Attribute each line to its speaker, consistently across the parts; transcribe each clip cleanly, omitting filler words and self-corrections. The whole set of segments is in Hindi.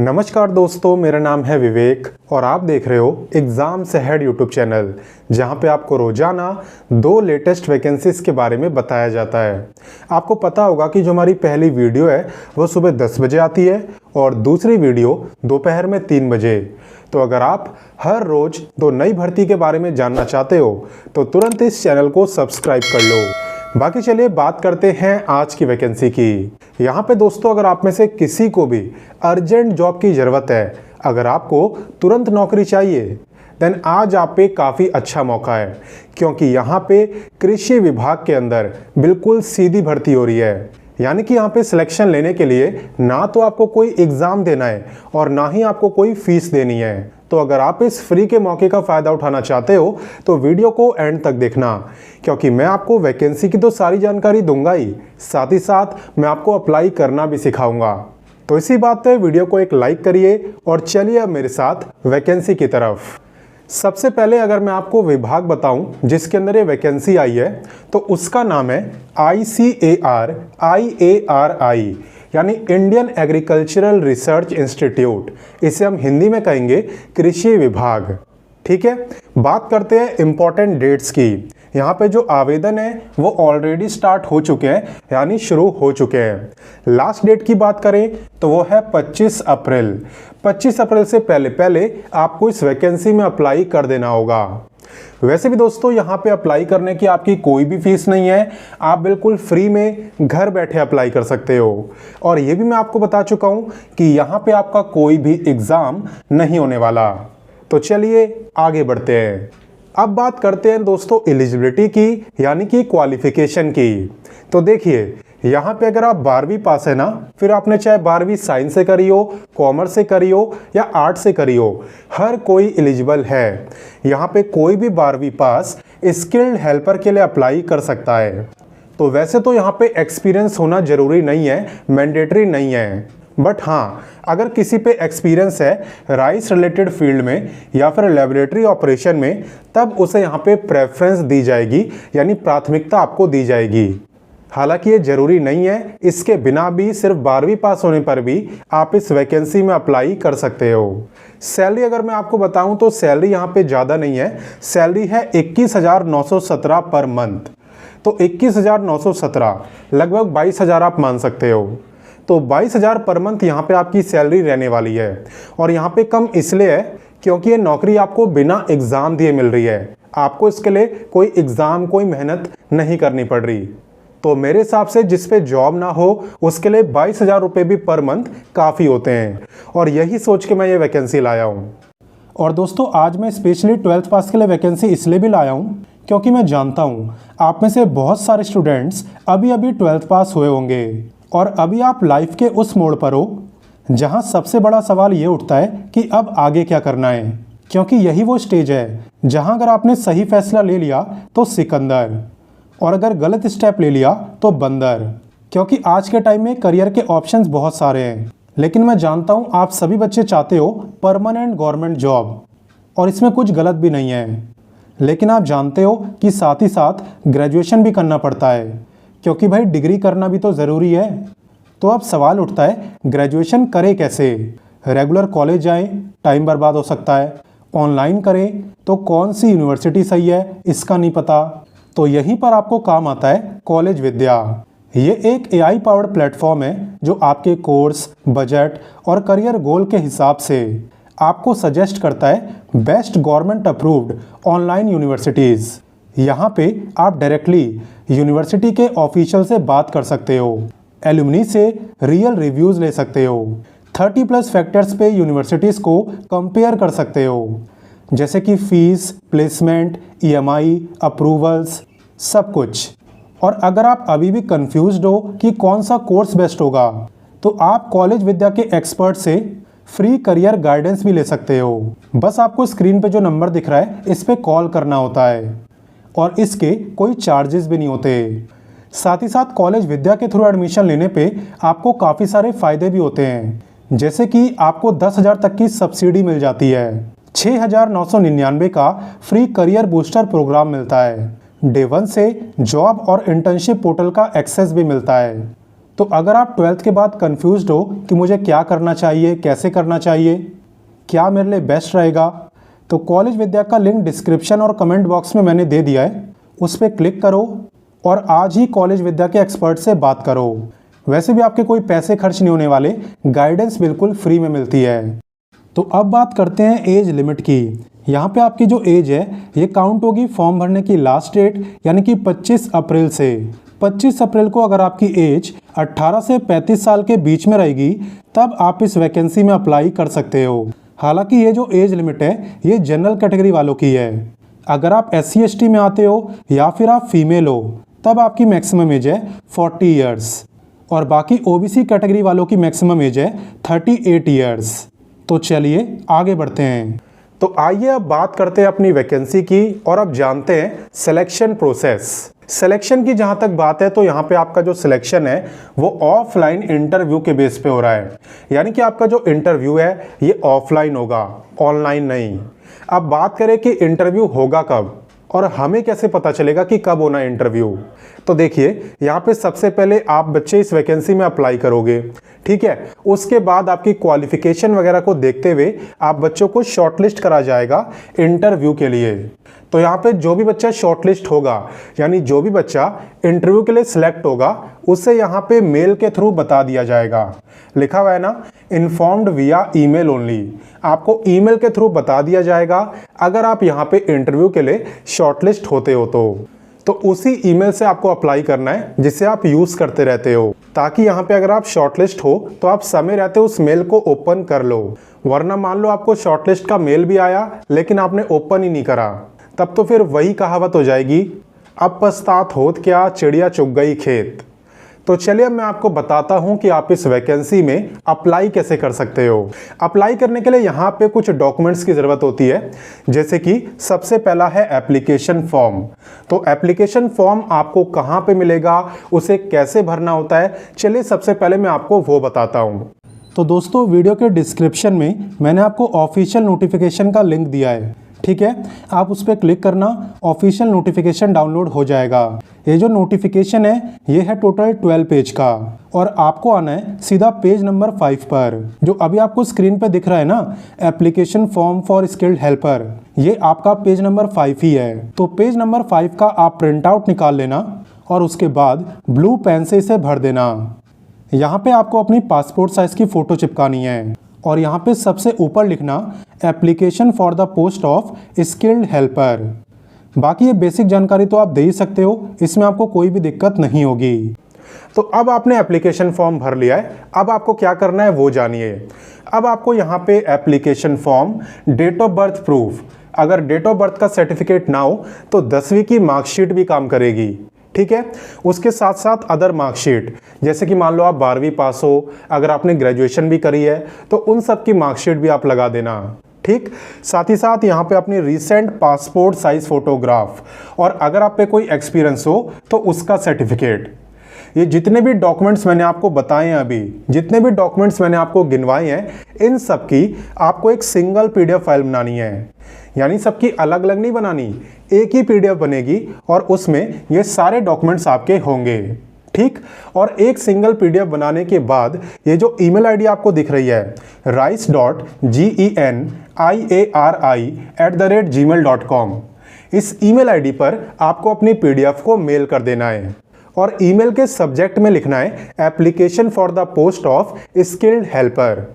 Speaker 1: नमस्कार दोस्तों, मेरा नाम है विवेक और आप देख रहे हो एग्ज़ाम से हेड यूट्यूब चैनल, जहां पे आपको रोज़ाना 2 लेटेस्ट वैकेंसीज़ के बारे में बताया जाता है। आपको पता होगा कि जो हमारी पहली वीडियो है वो सुबह 10 बजे आती है और दूसरी वीडियो दोपहर में 3 बजे। तो अगर आप हर रोज़ 2 नई भर्ती के बारे में जानना चाहते हो तो तुरंत इस चैनल को सब्सक्राइब कर लो। बाकी चलिए बात करते हैं आज की वैकेंसी की। यहाँ पे दोस्तों, अगर आप में से किसी को भी अर्जेंट जॉब की ज़रूरत है, अगर आपको तुरंत नौकरी चाहिए, देन आज आप पे काफ़ी अच्छा मौका है, क्योंकि यहाँ पे कृषि विभाग के अंदर बिल्कुल सीधी भर्ती हो रही है। यानी कि यहाँ पे सिलेक्शन लेने के लिए ना तो आपको कोई एग्ज़ाम देना है और ना ही आपको कोई फीस देनी है। तो अगर आप इस फ्री के मौके का फ़ायदा उठाना चाहते हो तो वीडियो को एंड तक देखना, क्योंकि मैं आपको वैकेंसी की तो सारी जानकारी दूंगा ही साथ मैं आपको अप्लाई करना भी सिखाऊंगा। तो इसी बात पे वीडियो को एक लाइक करिए और चलिए अब मेरे साथ वैकेंसी की तरफ। सबसे पहले अगर मैं आपको विभाग बताऊं जिसके अंदर ये वैकेंसी आई है तो उसका नाम है ICAR IARI, यानी इंडियन एग्रीकल्चरल रिसर्च इंस्टीट्यूट। इसे हम हिंदी में कहेंगे कृषि विभाग। ठीक है, बात करते हैं इम्पोर्टेंट डेट्स की। यहाँ पे जो आवेदन है वो ऑलरेडी स्टार्ट हो चुके हैं, यानी शुरू हो चुके हैं। लास्ट डेट की बात करें तो वो है 25 अप्रैल। 25 अप्रैल से पहले आपको इस वैकेंसी में अप्लाई कर देना होगा। वैसे भी दोस्तों, यहाँ पे अप्लाई करने की आपकी कोई भी फीस नहीं है, आप बिल्कुल फ्री में घर बैठे अप्लाई कर सकते हो। और ये भी मैं आपको बता चुका हूँ कि यहाँ पे आपका कोई भी एग्ज़ाम नहीं होने वाला। तो चलिए आगे बढ़ते हैं। अब बात करते हैं दोस्तों एलिजिबिलिटी की, यानी कि क्वालिफिकेशन की। तो देखिए, यहाँ पे अगर आप 12वीं पास है ना, फिर आपने चाहे 12वीं साइंस से करी हो, कॉमर्स से करी हो या आर्ट से करी हो, हर कोई एलिजिबल है। यहाँ पे कोई भी 12वीं पास स्किल्ड हेल्पर के लिए अप्लाई कर सकता है। तो वैसे तो यहाँ पे एक्सपीरियंस होना ज़रूरी नहीं है, मैंडेटरी नहीं है, बट हाँ, अगर किसी पे एक्सपीरियंस है राइस रिलेटेड फील्ड में या फिर लेबोरेटरी ऑपरेशन में, तब उसे यहाँ पे प्रेफरेंस दी जाएगी, यानी प्राथमिकता आपको दी जाएगी। हालांकि ये ज़रूरी नहीं है, इसके बिना भी सिर्फ 12वीं पास होने पर भी आप इस वैकेंसी में अप्लाई कर सकते हो। सैलरी अगर मैं आपको बताऊं तो सैलरी यहाँ पे ज़्यादा नहीं है, सैलरी है 21,917 पर मंथ। तो 21,917 लगभग 22,000 आप मान सकते हो। तो 22,000 पर मंथ यहाँ पे आपकी सैलरी रहने वाली है। और यहाँ पे कम इसलिए है क्योंकि ये नौकरी आपको बिना एग्ज़ाम दिए मिल रही है। आपको इसके लिए कोई एग्ज़ाम, कोई मेहनत नहीं करनी पड़ रही। तो मेरे हिसाब से जिस पे जॉब ना हो उसके लिए 22,000 रुपये भी पर मंथ काफ़ी होते हैं। और यही सोच के मैं ये वैकेंसी लाया हूँ। और दोस्तों, आज मैं स्पेशली 12th पास के लिए वैकेंसी इसलिए भी लाया हूँ क्योंकि मैं जानता हूँ आप में से बहुत सारे स्टूडेंट्स अभी 12th पास हुए होंगे और अभी आप लाइफ के उस मोड़ पर हो जहाँ सबसे बड़ा सवाल ये उठता है कि अब आगे क्या करना है। क्योंकि यही वो स्टेज है जहाँ अगर आपने सही फैसला ले लिया तो सिकंदर, और अगर गलत स्टेप ले लिया तो बंदर। क्योंकि आज के टाइम में करियर के ऑप्शंस बहुत सारे हैं, लेकिन मैं जानता हूँ आप सभी बच्चे चाहते हो परमानेंट गवर्नमेंट जॉब, और इसमें कुछ गलत भी नहीं है। लेकिन आप जानते हो कि साथ ही साथ ग्रेजुएशन भी करना पड़ता है, क्योंकि भाई डिग्री करना भी तो ज़रूरी है। तो अब सवाल उठता है ग्रेजुएशन करें कैसे। रेगुलर कॉलेज जाएं, टाइम बर्बाद हो सकता है। ऑनलाइन करें तो कौन सी यूनिवर्सिटी सही है, इसका नहीं पता। तो यहीं पर आपको काम आता है कॉलेज विद्या। ये एक AI पावर्ड प्लेटफॉर्म है जो आपके कोर्स, बजट और करियर गोल के हिसाब से आपको सजेस्ट करता है best government approved online universities. यहाँ पे आप डायरेक्टली यूनिवर्सिटी के ऑफिशियल से बात कर सकते हो, एलुमनी से रियल रिव्यूज़ ले सकते हो, 30+ फैक्टर्स पे यूनिवर्सिटीज़ को कंपेयर कर सकते हो, जैसे कि फ़ीस, प्लेसमेंट, EMI, अप्रूवल्स, सब कुछ। और अगर आप अभी भी कंफ्यूज्ड हो कि कौन सा कोर्स बेस्ट होगा, तो आप कॉलेज विद्या के एक्सपर्ट से फ्री करियर गाइडेंस भी ले सकते हो। बस आपको स्क्रीन पे जो नंबर दिख रहा है इस पे कॉल करना होता है और इसके कोई चार्जेस भी नहीं होते। साथ ही साथ कॉलेज विद्या के थ्रू एडमिशन लेने पे आपको काफ़ी सारे फ़ायदे भी होते हैं, जैसे कि आपको 10,000 तक की सब्सिडी मिल जाती है, 6,999 का फ्री करियर बूस्टर प्रोग्राम मिलता है, डे 1 से जॉब और इंटर्नशिप पोर्टल का एक्सेस भी मिलता है। तो अगर आप 12th के बाद कंफ्यूज्ड हो कि मुझे क्या करना चाहिए, कैसे करना चाहिए, क्या मेरे लिए बेस्ट रहेगा, तो कॉलेज विद्या का लिंक डिस्क्रिप्शन और कमेंट बॉक्स में मैंने दे दिया है, उस पर क्लिक करो और आज ही कॉलेज विद्या के एक्सपर्ट से बात करो। वैसे भी आपके कोई पैसे खर्च नहीं होने वाले, गाइडेंस बिल्कुल फ्री में मिलती है। तो अब बात करते हैं एज लिमिट की। यहाँ पे आपकी जो एज है ये काउंट होगी फॉर्म भरने की लास्ट डेट यानी कि 25 अप्रैल से। 25 अप्रैल को अगर आपकी एज 18 से 35 साल के बीच में रहेगी तब आप इस वैकेंसी में अप्लाई कर सकते हो। हालांकि ये जो एज लिमिट है ये जनरल कैटेगरी वालों की है। अगर आप SC ST में आते हो या फिर आप फीमेल हो तब आपकी मैक्सिमम एज है 40 ईयर्स और बाकी OBC कैटेगरी वालों की मैक्सिमम एज है 38 ईयर्स। तो चलिए आगे बढ़ते हैं। तो आइए अब बात करते हैं अपनी वैकेंसी की और अब जानते हैं सिलेक्शन प्रोसेस। सिलेक्शन की जहां तक बात है तो यहाँ पे आपका जो सिलेक्शन है वो ऑफलाइन इंटरव्यू के बेस पे हो रहा है, यानी कि आपका जो इंटरव्यू है ये ऑफलाइन होगा, ऑनलाइन नहीं। अब बात करें कि इंटरव्यू होगा कब और हमें कैसे पता चलेगा कि कब होना इंटरव्यू। तो देखिए यहाँ पे सबसे पहले आप बच्चे इस वैकेंसी में अप्लाई करोगे, ठीक है। उसके बाद आपकी क्वालिफिकेशन वगैरह को देखते हुए आप बच्चों को शॉर्टलिस्ट करा जाएगा इंटरव्यू के लिए। तो यहाँ पे जो भी बच्चा शॉर्टलिस्ट होगा यानी जो भी बच्चा इंटरव्यू के लिए सिलेक्ट होगा उसे यहाँ पे मेल के थ्रू बता दिया जाएगा। लिखा हुआ है ना, इन्फॉर्म्ड विया ईमेल ओनली। आपको ईमेल के थ्रू बता दिया जाएगा अगर आप यहाँ पे इंटरव्यू के लिए शॉर्टलिस्ट होते हो तो उसी ईमेल से आपको अप्लाई करना है जिसे आप यूज करते रहते हो, ताकि यहाँ पे अगर आप शॉर्टलिस्ट हो तो आप समय रहते उस मेल को ओपन कर लो। वरना मान लो आपको शॉर्टलिस्ट का मेल भी आया लेकिन आपने ओपन ही नहीं करा, तब तो फिर वही कहावत हो जाएगी, अब पछतात होत क्या, चिड़िया चुग गई खेत। तो चलिए मैं आपको बताता हूं कि आप इस वैकेंसी में अप्लाई कैसे कर सकते हो। अप्लाई करने के लिए यहाँ पे कुछ डॉक्यूमेंट्स की ज़रूरत होती है, जैसे कि सबसे पहला है एप्लीकेशन फॉर्म। तो एप्लीकेशन फॉर्म आपको कहाँ पे मिलेगा, उसे कैसे भरना होता है, चलिए सबसे पहले मैं आपको वो बताता हूँ। तो दोस्तों वीडियो के डिस्क्रिप्शन में मैंने आपको ऑफिशियल नोटिफिकेशन का लिंक दिया है, ठीक है। आप उस पर क्लिक करना, ऑफिशियल नोटिफिकेशन डाउनलोड हो जाएगा। ये जो नोटिफिकेशन है ये है टोटल 12 पेज का और आपको आना है सीधा पेज नंबर 5 पर, जो अभी आपको स्क्रीन पे दिख रहा है ना, application form for skilled helper, ये आपका पेज नंबर 5 ही है। तो पेज नंबर 5 का आप प्रिंट आउट निकाल लेना और उसके बाद ब्लू पेन से इसे भर देना। यहाँ पे आपको अपनी पासपोर्ट साइज की फ़ोटो चिपकानी है और यहाँ पे सबसे ऊपर लिखना application for the post of skilled helper. बाकी ये बेसिक जानकारी तो आप दे ही सकते हो, इसमें आपको कोई भी दिक्कत नहीं होगी। तो अब आपने एप्लीकेशन फॉर्म भर लिया है, अब आपको क्या करना है वो जानिए। अब आपको यहाँ पे application form, date of birth proof, अगर डेट ऑफ बर्थ का सर्टिफिकेट ना हो तो 10वीं की मार्कशीट भी काम करेगी, ठीक है। उसके साथ साथ अदर मार्कशीट, जैसे कि मान लो आप 12वीं पास हो, अगर आपने ग्रेजुएशन भी करी है तो उन सब की मार्कशीट भी आप लगा देना, ठीक। साथ ही साथ यहाँ पे अपनी रीसेंट पासपोर्ट साइज फोटोग्राफ और अगर आप पे कोई एक्सपीरियंस हो तो उसका सर्टिफिकेट। ये जितने भी डॉक्यूमेंट्स मैंने आपको बताए हैं, अभी जितने भी डॉक्यूमेंट्स मैंने आपको गिनवाए हैं, इन सब की आपको एक सिंगल PDF फाइल बनानी है, यानी सबकी अलग अलग नहीं बनानी, एक ही PDF बनेगी और उसमें ये सारे डॉक्यूमेंट्स आपके होंगे, ठीक। और एक सिंगल PDF बनाने के बाद ये जो ईमेल आईडी आपको दिख रही है rice.geniari@gmail.com, इस ईमेल आईडी पर आपको अपनी PDF को मेल कर देना है और ईमेल के सब्जेक्ट में लिखना है application for the post of skilled helper.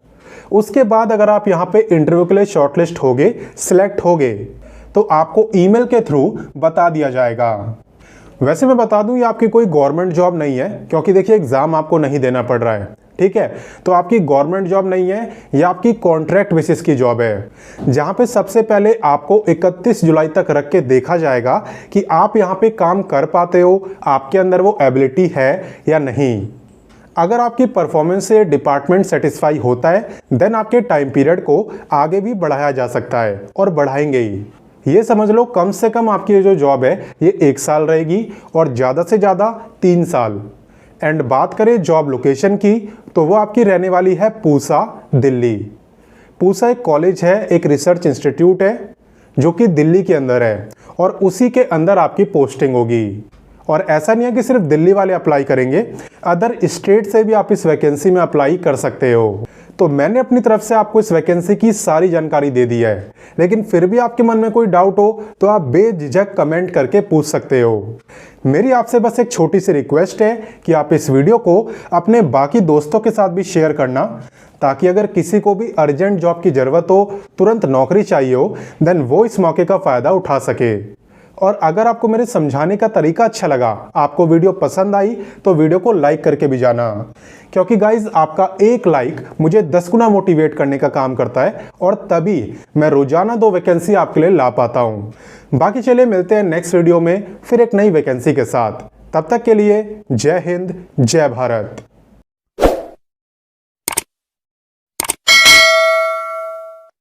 Speaker 1: उसके बाद अगर आप यहाँ पे इंटरव्यू के लिए शॉर्टलिस्ट होगे, सिलेक्ट होगे, तो आपको ईमेल के थ्रू बता दिया जाएगा। वैसे मैं बता दूं ये आपकी कोई गवर्नमेंट जॉब नहीं है, क्योंकि देखिए एग्जाम आपको नहीं देना पड़ रहा है, ठीक है। तो आपकी गवर्नमेंट जॉब नहीं है, ये आपकी कॉन्ट्रैक्ट बेसिस की जॉब है, जहां पे सबसे पहले आपको 31 जुलाई तक रख के देखा जाएगा कि आप यहां पे काम कर पाते हो, आपके अंदर वो एबिलिटी है या नहीं। अगर आपकी परफॉर्मेंस से डिपार्टमेंट सेटिस्फाई होता है देन आपके टाइम पीरियड को आगे भी बढ़ाया जा सकता है और बढ़ाएंगे ही। ये समझ लो कम से कम आपकी जो जॉब है ये 1 साल रहेगी और ज़्यादा से ज़्यादा 3 साल। एंड बात करें जॉब लोकेशन की तो वो आपकी रहने वाली है पूसा, दिल्ली। पूसा एक कॉलेज है, एक रिसर्च इंस्टीट्यूट है जो कि दिल्ली के अंदर है और उसी के अंदर आपकी पोस्टिंग होगी। और ऐसा नहीं है कि सिर्फ दिल्ली वाले अप्लाई करेंगे, अदर स्टेट से भी आप इस वैकेंसी में अप्लाई कर सकते हो। तो मैंने अपनी तरफ से आपको इस वैकेंसी की सारी जानकारी दे दी है, लेकिन फिर भी आपके मन में कोई डाउट हो तो आप बेझिझक कमेंट करके पूछ सकते हो। मेरी आपसे बस एक छोटी सी रिक्वेस्ट है कि आप इस वीडियो को अपने बाकी दोस्तों के साथ भी शेयर करना, ताकि अगर किसी को भी अर्जेंट जॉब की ज़रूरत हो, तुरंत नौकरी चाहिए हो, देन वो इस मौके का फ़ायदा उठा सके। और अगर आपको मेरे समझाने का तरीका अच्छा लगा, आपको वीडियो पसंद आई, तो वीडियो को लाइक करके भी जाना, क्योंकि गाइज आपका एक लाइक मुझे 10 गुना मोटिवेट करने का काम करता है और तभी मैं रोजाना 2 वैकेंसी आपके लिए ला पाता हूं। बाकी चलिए मिलते हैं नेक्स्ट वीडियो में फिर एक नई वैकेंसी के साथ। तब तक के लिए जय हिंद, जय भारत।